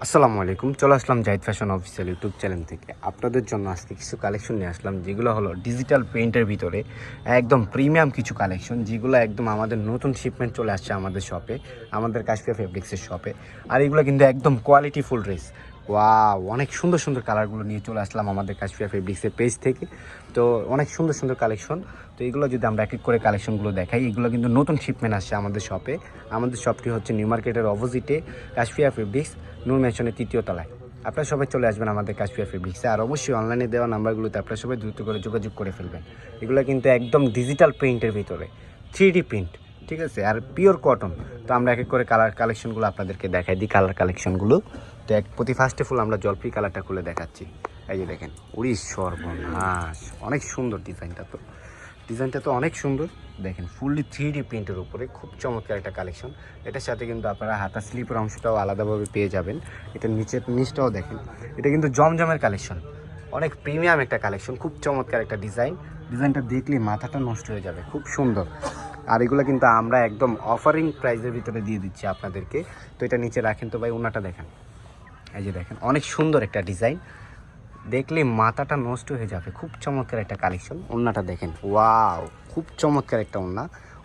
আসসালামু আলাইকুম। চলে আসলাম Zahid fashion official YouTube channel থেকে। আপনাদের জন্য আজকে কিছু কালেকশন নিয়ে আসলাম, যেগুলো হলো ডিজিটাল প্রিন্টের ভিতরে একদম প্রিমিয়াম কিছু কালেকশন, যেগুলো একদম আমাদের নতুন শিপমেন্ট চলে আসছে আমাদের শপে, আমাদের কাশফিয়া ফেব্রিক্সের শপে। আর এগুলো কিন্তু একদম কোয়ালিটি ফুল ড্রেস। ওয়াও, অনেক সুন্দর সুন্দর কালারগুলো নিয়ে চলে আসলাম আমাদের কাশফিয়া ফেব্রিক্সের পেজ থেকে। তো অনেক সুন্দর সুন্দর কালেকশন। তো এগুলো যদি আমরা এক এক করে কালেকশনগুলো দেখাই, এগুলো কিন্তু নতুন শিপমেন্ট আসছে আমাদের শপে। আমাদের শপটি হচ্ছে নিউ মার্কেটের অপোজিটে, কাশফিয়া ফেব্রিক্স, নূর ম্যানশনের 3য় তলায়। আপনারা সবাই চলে আসবেন আমাদের কাশফিয়া ফেব্রিক্সে। আর অবশ্যই অনলাইনে দেওয়া নাম্বারগুলোতে আপনারা সবাই দ্রুত করে যোগাযোগ করে ফেলবেন। এগুলো কিন্তু একদম ডিজিটাল প্রিন্টের ভিতরে 3D প্রিন্ট, ঠিক আছে, আর পিওর কটন। তো আমরা এক এক করে কালার কালেকশনগুলো আপনাদেরকে দেখাই দিই, কালার কালেকশনগুলো। তো প্রতি ফার্স্টে ফুল আমরা জলপাই কালারটা খুলে দেখাচ্ছি। এই যে দেখেন, উড়িশ সর্বনাশ, অনেক সুন্দর ডিজাইনটা তো অনেক সুন্দর। দেখেন ফুললি 3D প্রিন্টের উপরে খুব চমৎকার একটা কালেকশন। এটার সাথে কিন্তু আপনারা হাতা স্লিপের অংশটাও আলাদাভাবে পেয়ে যাবেন। এটা নিচটাও দেখেন, এটা কিন্তু জমজমের কালেকশন, অনেক প্রিমিয়াম একটা কালেকশন, খুব চমৎকার একটা ডিজাইনটা দেখলে মাথাটা নষ্ট হয়ে যাবে, খুব সুন্দর। আর এগুলো কিন্তু আমরা একদম অফারিং প্রাইসের ভিতরে দিয়ে দিচ্ছি আপনাদেরকে। তো এটা নিচে রাখেন তো ভাই, ওনাটা দেখেন, এই যে দেখেন, অনেক সুন্দর একটা ডিজাইন, দেখলে মাথাটা নষ্ট হয়ে যাবে, খুব চমৎকার একটা কালেকশন। ওড়নাটা দেখেন, ওয়াও, খুব চমৎকার একটা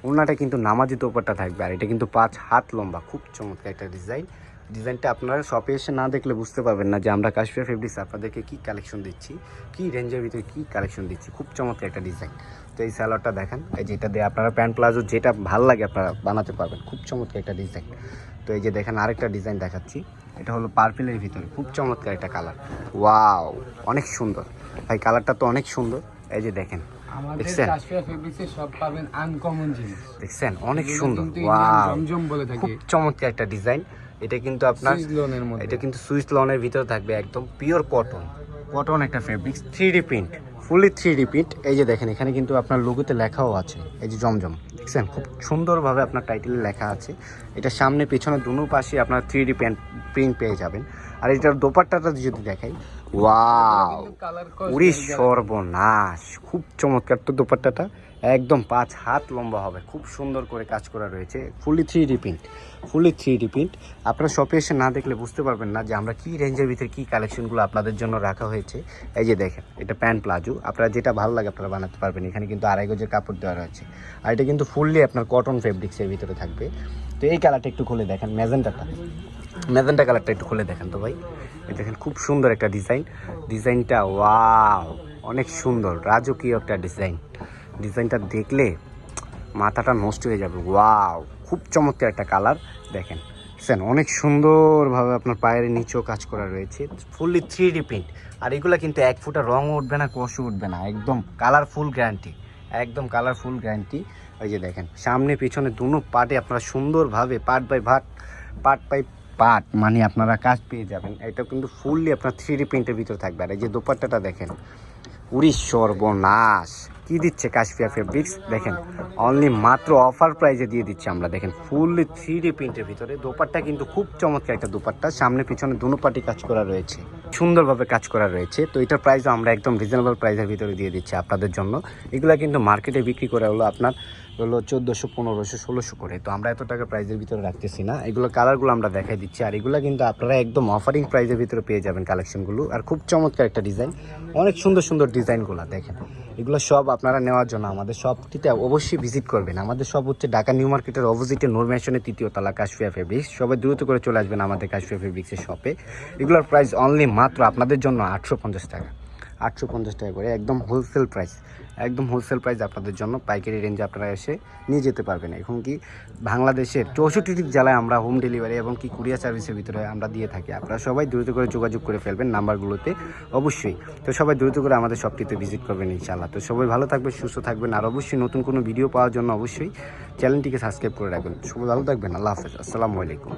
ওড়নাটা কিন্তু নামাজি দোপাট্টা থাকবে। আর এটা কিন্তু 5 হাত লম্বা, খুব চমৎকার একটা ডিজাইনটা আপনারা শপে এসে না দেখলে বুঝতে পারবেন না যে আমরা কাশফিয়া ফেব্রিক্স আপনাদেরকে কী কালেকশন দিচ্ছি, কী রেঞ্জের ভিতরে কী কালেকশন দিচ্ছি। খুব চমৎকার একটা ডিজাইন। তো এই স্যালোয়ারটা দেখেন, এই যেটা দিয়ে আপনারা প্যান্ট প্লাজো যেটা ভালো লাগে আপনারা বানাতে পারবেন, খুব চমৎকার একটা ডিজাইন। তো এই যে দেখেন, আরেকটা ডিজাইন দেখাচ্ছি, এটা হলো পার্পেলের ভিতরে, খুব চমৎকার একটা কালার। ওয়াও, অনেক সুন্দর ভাই, কালারটা তো অনেক সুন্দর। এই যে দেখেন, আমাদের কাশফিয়া ফেব্রিক্সে সব পাবেন আনকমন জিনিস, দেখছেন, অনেক সুন্দর। ওয়াও, জমজম বলে থাকে, খুব চমৎকার একটা ডিজাইন। এটা কিন্তু আপনার এটা কিন্তু সুইস লনের ভিতরে থাকবে, একদম পিওর কটন একটা ফেব্রিক্স, 3D প্রিন্ট, ফুলি 3D প্রিন্ট। এই যে দেখেন, এখানে কিন্তু আপনার লোগোতে লেখাও আছে, এই যে জমজম, দেখছেন, খুব সুন্দরভাবে আপনার টাইটেলে লেখা আছে। এটা সামনে পেছনে দুনো পাশে আপনার 3D প্রিন্ট পেয়ে যাবেন। আর এটার দোপাট্টাটা যদি দেখাই, ওয়াও, উড়িশ সর্বনাশ, খুব চমৎকার। তো দোপাট্টাটা একদম 5 হাত লম্বা হবে, খুব সুন্দর করে কাজ করা রয়েছে, ফুলি 3D প্রিন্ট। আপনারা শপে এসে না দেখলে বুঝতে পারবেন না যে আমরা কী রেঞ্জের ভিতরে কী কালেকশনগুলো আপনাদের জন্য রাখা হয়েছে। এই যে দেখেন, এটা প্যান্ট প্লাজো, আপনারা যেটা ভালো লাগে আপনারা বানাতে পারবেন। এখানে কিন্তু 2.5 গজের কাপড় দেওয়া রয়েছে। আর এটা কিন্তু ফুললি আপনার কটন ফেব্রিক্সের ভিতরে থাকবে। তো এই কালারটা একটু খুলে দেখেন, ম্যাজেন্টা কালারটা একটু খুলে দেখেন তো ভাই। এই দেখেন, খুব সুন্দর একটা ডিজাইনটা, ওয়াও, অনেক সুন্দর, রাজকীয় একটা ডিজাইনটা দেখলে মাথাটা নষ্ট হয়ে যাবে। ওয়াও, খুব চমৎকার একটা কালার। দেখেন, অনেক সুন্দরভাবে আপনার পায়ের নিচেও কাজ করা রয়েছে, ফুললি 3D প্রিন্ট। আর এগুলো কিন্তু 1 ফুটা রং উঠবে না, কষও উঠবে না, একদম কালারফুল গ্যারান্টি। ওই যে দেখেন, সামনে পিছনে দুনো পার্টে আপনারা সুন্দরভাবে পার্ট বাই পার্ট মানে আপনারা কাজ পেয়ে যাবেন। এটা কিন্তু ফুললি আপনার 3D প্রিন্টের ভিতরে থাকবে। আর এই যে দোপাট্টাটা দেখেন, উড়িশ সর্বনাশ, কি দিচ্ছে কাশফিয়া ফেব্রিক্স, দেখেন, অনলি মাত্র অফার প্রাইজে দিয়ে দিচ্ছি আমরা। দেখেন, ফুললি 3D প্রিন্টের ভিতরে দোপাট্টা কিন্তু খুব চমৎকার একটা দোপাট্টা, সামনে পিছনে দুনো পার্টি কাজ করা রয়েছে, সুন্দরভাবে কাজ করা রয়েছে। তো এটার প্রাইসও আমরা একদম রিজনেবল প্রাইসের ভিতরে দিয়ে দিচ্ছি আপনাদের জন্য। এগুলো কিন্তু মার্কেটে বিক্রি করে হলো আপনার 1400, 1500, 1600 করে। তো আমরা এত টাকা প্রাইসের ভিতরে রাখতেছি না, এগুলো কালারগুলো আমরা দেখাই দিচ্ছি। আর এগুলো কিন্তু আপনারা একদম অফারিং প্রাইসের ভিতরে পেয়ে যাবেন কালেকশনগুলো। আর খুব চমৎকার একটা ডিজাইন, অনেক সুন্দর ডিজাইনগুলো দেখেন। এগুলো সব আপনারা নেওয়ার জন্য আমাদের শপটিতে অবশ্যই ভিজিট করবেন। আমাদের শপ হচ্ছে ঢাকা নিউ মার্কেটের অপোজিটে, নূর ম্যানশনের 3য় তলা, কাশফিয়া ফেব্রিক্স। সবাই দ্রুত করে চলে আসবেন আমাদের কাশফিয়া ফেব্রিক্সের শপে। এগুলোর প্রাইস অনলি মাত্র আপনাদের জন্য 850 টাকা, 850 টাকা করে, একদম হোলসেল প্রাইস আপনাদের জন্য। পাইকারি রেঞ্জে আপনারা এসে নিয়ে যেতে পারবেন। এখন কি বাংলাদেশের 64টি জেলায় আমরা হোম ডেলিভারি এবং কি কুরিয়ার সার্ভিসের ভিতরে আমরা দিয়ে থাকি। আপনারা সবাই দ্রুত করে যোগাযোগ করে ফেলবেন নাম্বারগুলোতে অবশ্যই। তো সবাই দ্রুত করে আমাদের শপটিতে ভিজিট করবেন ইনশাআল্লাহ। তো সবাই ভালো থাকবেন, সুস্থ থাকবেন। আর অবশ্যই নতুন কোনো ভিডিও পাওয়ার জন্য অবশ্যই চ্যানেলটিকে সাবস্ক্রাইব করে রাখবেন। সবাই ভালো থাকবেন, আল্লাহ হাফেজ, আসসালামু আলাইকুম।